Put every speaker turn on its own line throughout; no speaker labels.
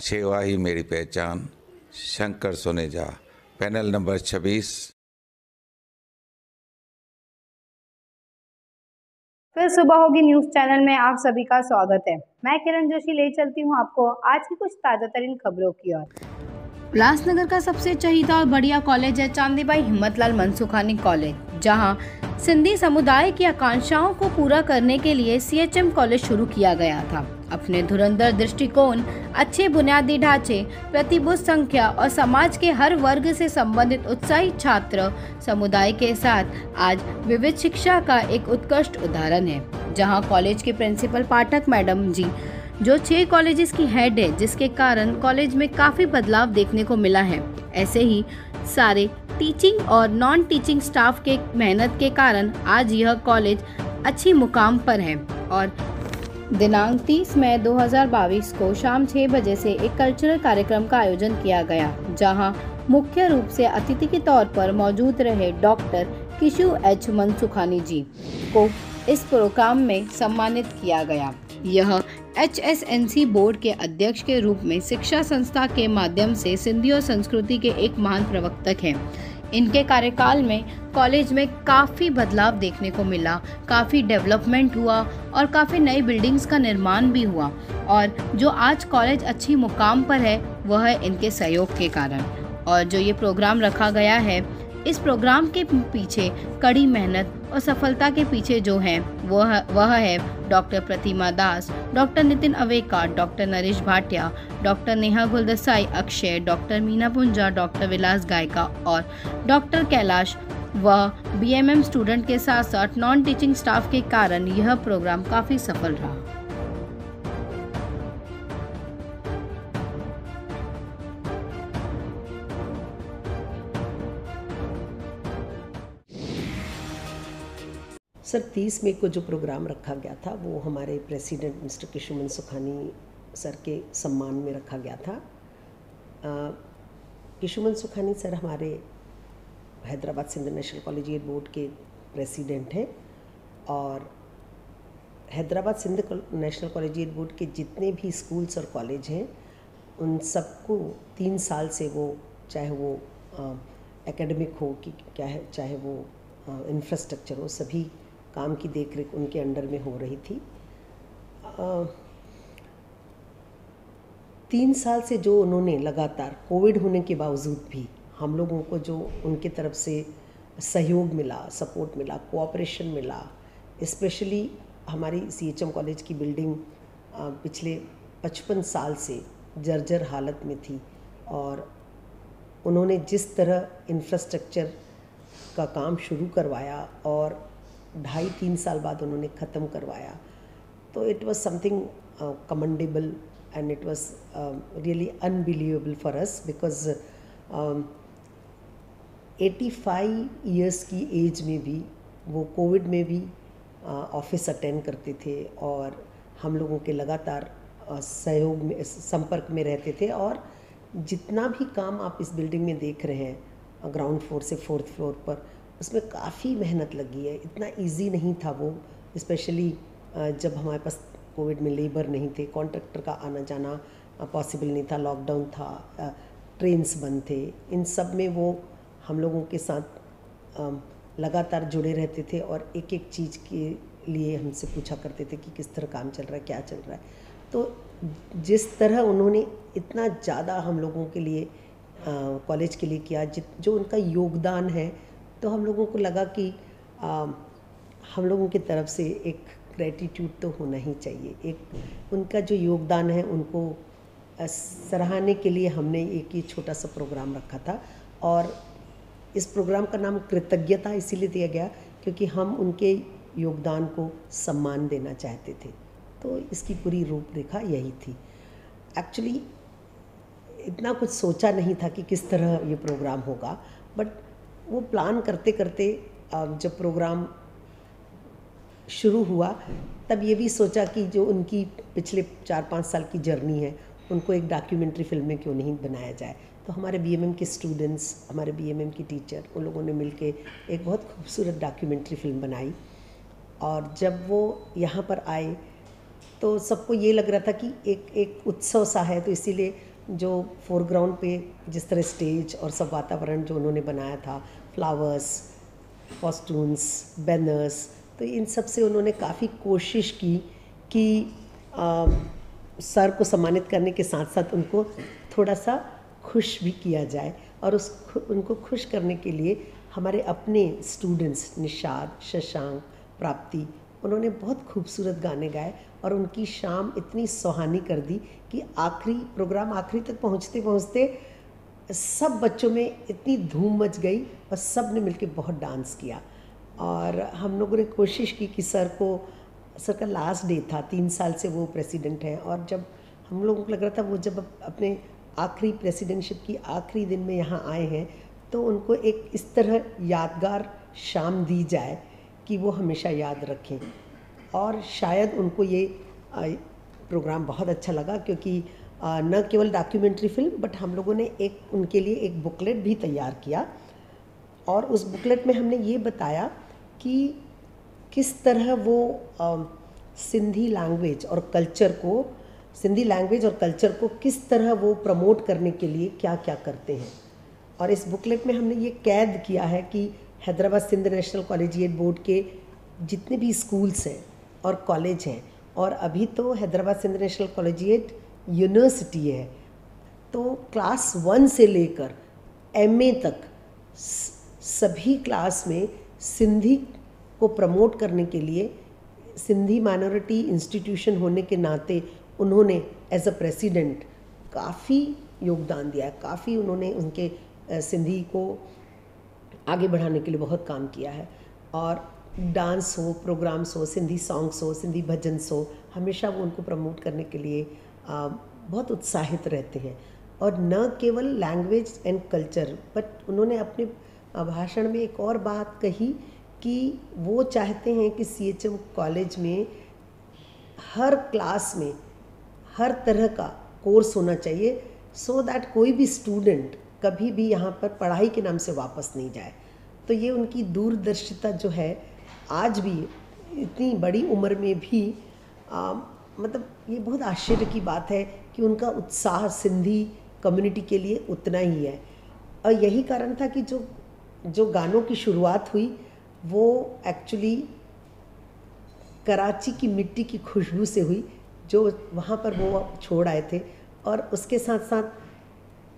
सेवा ही मेरी पहचान, शंकर सोनेजा, पैनल नंबर 26।
फिर सुबह होगी न्यूज चैनल में आप सभी का स्वागत है। मैं किरण जोशी ले चलती हूँ आपको आज की कुछ ताजा तरीन खबरों की ओर। उल्लासनगर का सबसे चहीता और बढ़िया कॉलेज है चांदीबाई हिम्मतलाल मनसुखानी कॉलेज, जहां सिंधी समुदाय की आकांक्षाओं को पूरा करने के लिए CHM कॉलेज शुरू किया गया था। अपने धुरंधर दृष्टिकोण, अच्छे बुनियादी ढांचे, प्रतिबुद्ध संख्या और समाज के हर वर्ग से संबंधित उत्साही छात्र समुदाय के साथ आज विविध शिक्षा का एक उत्कृष्ट उदाहरण है। जहां कॉलेज के प्रिंसिपल पाठक मैडम जी जो 6 कॉलेजेस की हेड है, जिसके कारण कॉलेज में काफ़ी बदलाव देखने को मिला है। ऐसे ही सारे टीचिंग और नॉन टीचिंग स्टाफ के मेहनत के कारण आज यह कॉलेज अच्छी मुकाम पर है। और दिनांक 30 मई 2022 को शाम 6 बजे से एक कल्चरल कार्यक्रम का आयोजन किया गया, जहां मुख्य रूप से अतिथि के तौर पर मौजूद रहे डॉक्टर किशु H मनसुखानी जी को इस प्रोग्राम में सम्मानित किया गया। यह HSNC बोर्ड के अध्यक्ष के रूप में शिक्षा संस्था के माध्यम से सिंधी और संस्कृति के एक महान प्रवक्तक हैं। इनके कार्यकाल में कॉलेज में काफ़ी बदलाव देखने को मिला, काफ़ी डेवलपमेंट हुआ और काफ़ी नई बिल्डिंग्स का निर्माण भी हुआ। और जो आज कॉलेज अच्छी मुकाम पर है वह है इनके सहयोग के कारण। और जो ये प्रोग्राम रखा गया है, इस प्रोग्राम के पीछे कड़ी मेहनत और सफलता के पीछे जो है वह है doctor Pratima Das, doctor Nitin Aveka, doctor Naresh Bhatia, doctor Neha Guldasai Akshay, doctor Meena Punja, doctor Vilas Gayka और डॉक्टर कैलाश व BMM स्टूडेंट के साथ साथ नॉन टीचिंग स्टाफ के कारण यह प्रोग्राम काफ़ी सफल रहा।
सर 30 मई को जो प्रोग्राम रखा गया था वो हमारे प्रेसिडेंट मिस्टर किशु मनसुखानी सर के सम्मान में रखा गया था। किशु मनसुखानी सर हमारे Hyderabad Sindh national collegiate board के प्रेसिडेंट हैं और Hyderabad Sindh national collegiate board के जितने भी स्कूल्स और कॉलेज हैं उन सबको 3 साल से वो चाहे वो एकेडमिक हो कि क्या है, चाहे वो इंफ्रास्ट्रक्चर हो, सभी काम की देखरेख उनके अंडर में हो रही थी। 3 साल से जो उन्होंने लगातार कोविड होने के बावजूद भी हम लोगों को जो उनके तरफ से सहयोग मिला, सपोर्ट मिला, कोऑपरेशन मिला, स्पेशली हमारी CHM कॉलेज की बिल्डिंग पिछले 55 साल से जर्जर हालत में थी और उन्होंने जिस तरह इंफ्रास्ट्रक्चर का काम शुरू करवाया और 2.5-3 साल बाद उन्होंने ख़त्म करवाया, तो it was something commendable and it was really unbelievable for us because 85 years की एज में भी वो कोविड में भी ऑफिस अटेंड करते थे और हम लोगों के लगातार सहयोग में, संपर्क में रहते थे। और जितना भी काम आप इस बिल्डिंग में देख रहे हैं ग्राउंड फ्लोर से 4th फ्लोर पर, उसमें काफ़ी मेहनत लगी है। इतना इजी नहीं था वो, स्पेशली जब हमारे पास कोविड में लेबर नहीं थे, कॉन्ट्रैक्टर का आना जाना पॉसिबल नहीं था, लॉकडाउन था, ट्रेन्स बंद थे। इन सब में वो हम लोगों के साथ लगातार जुड़े रहते थे और एक एक चीज़ के लिए हमसे पूछा करते थे कि किस तरह काम चल रहा है, क्या चल रहा है। तो जिस तरह उन्होंने इतना ज़्यादा हम लोगों के लिए कॉलेज के लिए किया, जो उनका योगदान है, तो हम लोगों को लगा कि हम लोगों की तरफ से एक ग्रेटिट्यूड तो होना ही चाहिए। एक उनका जो योगदान है उनको सराहने के लिए हमने एक ये छोटा सा प्रोग्राम रखा था और इस प्रोग्राम का नाम कृतज्ञता इसीलिए दिया गया क्योंकि हम उनके योगदान को सम्मान देना चाहते थे। तो इसकी पूरी रूपरेखा यही थी। एक्चुअली इतना कुछ सोचा नहीं था कि किस तरह ये प्रोग्राम होगा, बट वो प्लान करते करते जब प्रोग्राम शुरू हुआ तब ये भी सोचा कि जो उनकी पिछले 4-5 साल की जर्नी है उनको एक डॉक्यूमेंट्री फिल्म में क्यों नहीं बनाया जाए। तो हमारे BMM के स्टूडेंट्स, हमारे BMM की टीचर, उन लोगों ने मिलके एक बहुत खूबसूरत डॉक्यूमेंट्री फिल्म बनाई और जब वो यहाँ पर आए तो सबको ये लग रहा था कि एक उत्सव सा है, तो इसीलिए जो फोरग्राउंड पे जिस तरह स्टेज और सब वातावरण जो उन्होंने बनाया था, फ्लावर्स, कॉस्ट्यूम्स, बैनर्स, तो इन सब से उन्होंने काफ़ी कोशिश की कि सर को सम्मानित करने के साथ साथ उनको थोड़ा सा खुश भी किया जाए। और उनको खुश करने के लिए हमारे अपने स्टूडेंट्स निषाद, शशांक, प्राप्ति, उन्होंने बहुत खूबसूरत गाने गाए और उनकी शाम इतनी सुहानी कर दी कि प्रोग्राम आखिरी तक पहुंचते पहुंचते सब बच्चों में इतनी धूम मच गई और सब ने मिलकर बहुत डांस किया। और हम लोगों ने कोशिश की कि सर का लास्ट डे था, 3 साल से वो प्रेसिडेंट हैं, और जब हम लोगों को लग रहा था वो जब अपने आखिरी प्रेसिडेंटशिप की आखिरी दिन में यहाँ आए हैं तो उनको एक इस तरह यादगार शाम दी जाए कि वो हमेशा याद रखें। और शायद उनको ये प्रोग्राम बहुत अच्छा लगा, क्योंकि न केवल डॉक्यूमेंट्री फिल्म बट हम लोगों ने उनके लिए एक बुकलेट भी तैयार किया। और उस बुकलेट में हमने ये बताया कि किस तरह वो सिंधी लैंग्वेज और कल्चर को किस तरह वो प्रमोट करने के लिए क्या क्या करते हैं। और इस बुकलेट में हमने ये कैद किया है कि Hyderabad Sindh national collegiate board के जितने भी स्कूल्स हैं और कॉलेज हैं, और अभी तो Hyderabad Sindh national collegiate university है, तो क्लास 1 से लेकर MA तक सभी क्लास में सिंधी को प्रमोट करने के लिए, सिंधी माइनॉरिटी इंस्टीट्यूशन होने के नाते उन्होंने एज अ प्रेसिडेंट काफ़ी योगदान दिया है, काफ़ी उन्होंने उनके सिंधी को आगे बढ़ाने के लिए बहुत काम किया है। और डांस हो, प्रोग्राम्स हो, सिंधी सॉन्ग्स हो, सिंधी भजन्स हो, हमेशा वो उनको प्रमोट करने के लिए बहुत उत्साहित रहते हैं। और न केवल लैंग्वेज एंड कल्चर बट उन्होंने अपने भाषण में एक और बात कही कि वो चाहते हैं कि CHM कॉलेज में हर क्लास में हर तरह का कोर्स होना चाहिए, सो दैट कोई भी स्टूडेंट कभी भी यहाँ पर पढ़ाई के नाम से वापस नहीं जाए। तो ये उनकी दूरदर्शिता जो है आज भी इतनी बड़ी उम्र में भी मतलब ये बहुत आश्चर्य की बात है कि उनका उत्साह सिंधी कम्युनिटी के लिए उतना ही है। और यही कारण था कि जो गानों की शुरुआत हुई वो एक्चुअली कराची की मिट्टी की खुशबू से हुई, जो वहाँ पर वो छोड़ आए थे। और उसके साथ साथ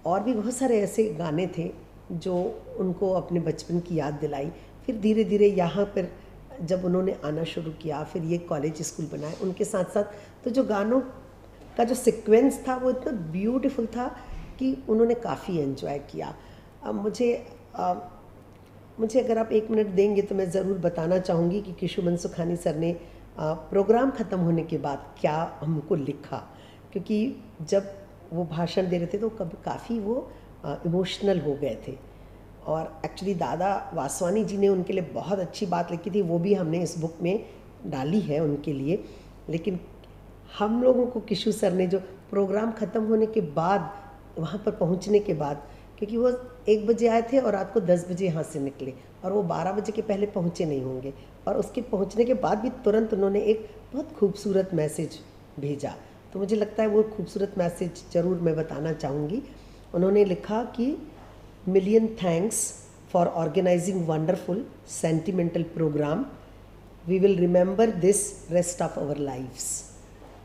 और भी बहुत सारे ऐसे गाने थे जो उनको अपने बचपन की याद दिलाई। फिर धीरे धीरे यहाँ पर जब उन्होंने आना शुरू किया, फिर ये कॉलेज स्कूल बनाए, उनके साथ साथ तो जो गानों का जो सीक्वेंस था वो इतना ब्यूटीफुल था कि उन्होंने काफ़ी एंजॉय किया। अब मुझे अगर आप 1 मिनट देंगे तो मैं ज़रूर बताना चाहूँगी कि किशुमन सुखानी सर ने प्रोग्राम ख़त्म होने के बाद क्या हमको लिखा, क्योंकि जब वो भाषण दे रहे थे तो काफ़ी वो इमोशनल हो गए थे। और एक्चुअली दादा वासवानी जी ने उनके लिए बहुत अच्छी बात लिखी थी, वो भी हमने इस बुक में डाली है उनके लिए। लेकिन हम लोगों को किशु सर ने जो प्रोग्राम ख़त्म होने के बाद वहाँ पर पहुँचने के बाद, क्योंकि वो 1 बजे आए थे और रात को 10 बजे यहाँ से निकले और वो 12 बजे के पहले पहुँचे नहीं होंगे, और उसके पहुँचने के बाद भी तुरंत उन्होंने एक बहुत खूबसूरत मैसेज भेजा। तो मुझे लगता है वो खूबसूरत मैसेज ज़रूर मैं बताना चाहूँगी। उन्होंने लिखा कि million thanks for organising wonderful sentimental programme, we will remember this rest of our lifes.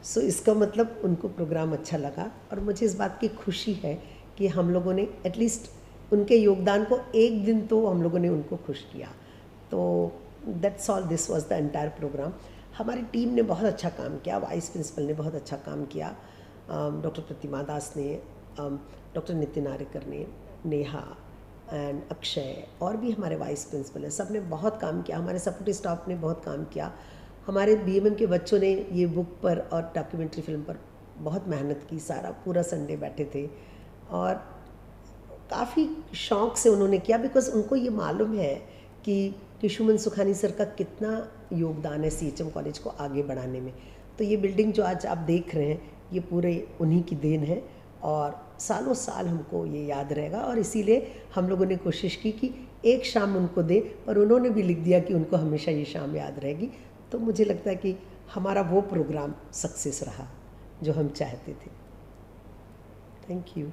So इसका मतलब उनको प्रोग्राम अच्छा लगा और मुझे इस बात की खुशी है कि हम लोगों ने एटलीस्ट उनके योगदान को एक दिन तो हम लोगों ने उनको खुश किया। तो that's all, this was the entire programme. हमारी टीम ने बहुत अच्छा काम किया, वाइस प्रिंसिपल ने बहुत अच्छा काम किया, डॉक्टर प्रतिमा दास ने, डॉक्टर नितिन आर्यकर ने, नेहा एंड अक्षय, और भी हमारे वाइस प्रिंसिपल हैं, सब ने बहुत काम किया। हमारे सपोर्टिव स्टाफ ने बहुत काम किया। हमारे BMM के बच्चों ने ये बुक पर और डॉक्यूमेंट्री फिल्म पर बहुत मेहनत की, सारा पूरा संडे बैठे थे और काफ़ी शौक़ से उन्होंने किया, बिकॉज़ उनको ये मालूम है कि किशुमन सुखानी सर का कितना योगदान है CHM कॉलेज को आगे बढ़ाने में। तो ये बिल्डिंग जो आज आप देख रहे हैं ये पूरे उन्हीं की देन है और सालों साल हमको ये याद रहेगा। और इसीलिए हम लोगों ने कोशिश की कि एक शाम उनको दें, पर उन्होंने भी लिख दिया कि उनको हमेशा ये शाम याद रहेगी। तो मुझे लगता है कि हमारा वो प्रोग्राम सक्सेस रहा जो हम चाहते थे। Thank you.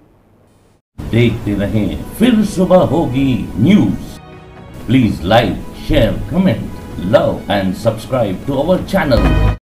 देखते रहें फिर सुबह होगी news. Please like, share, comment, love and subscribe to our channel.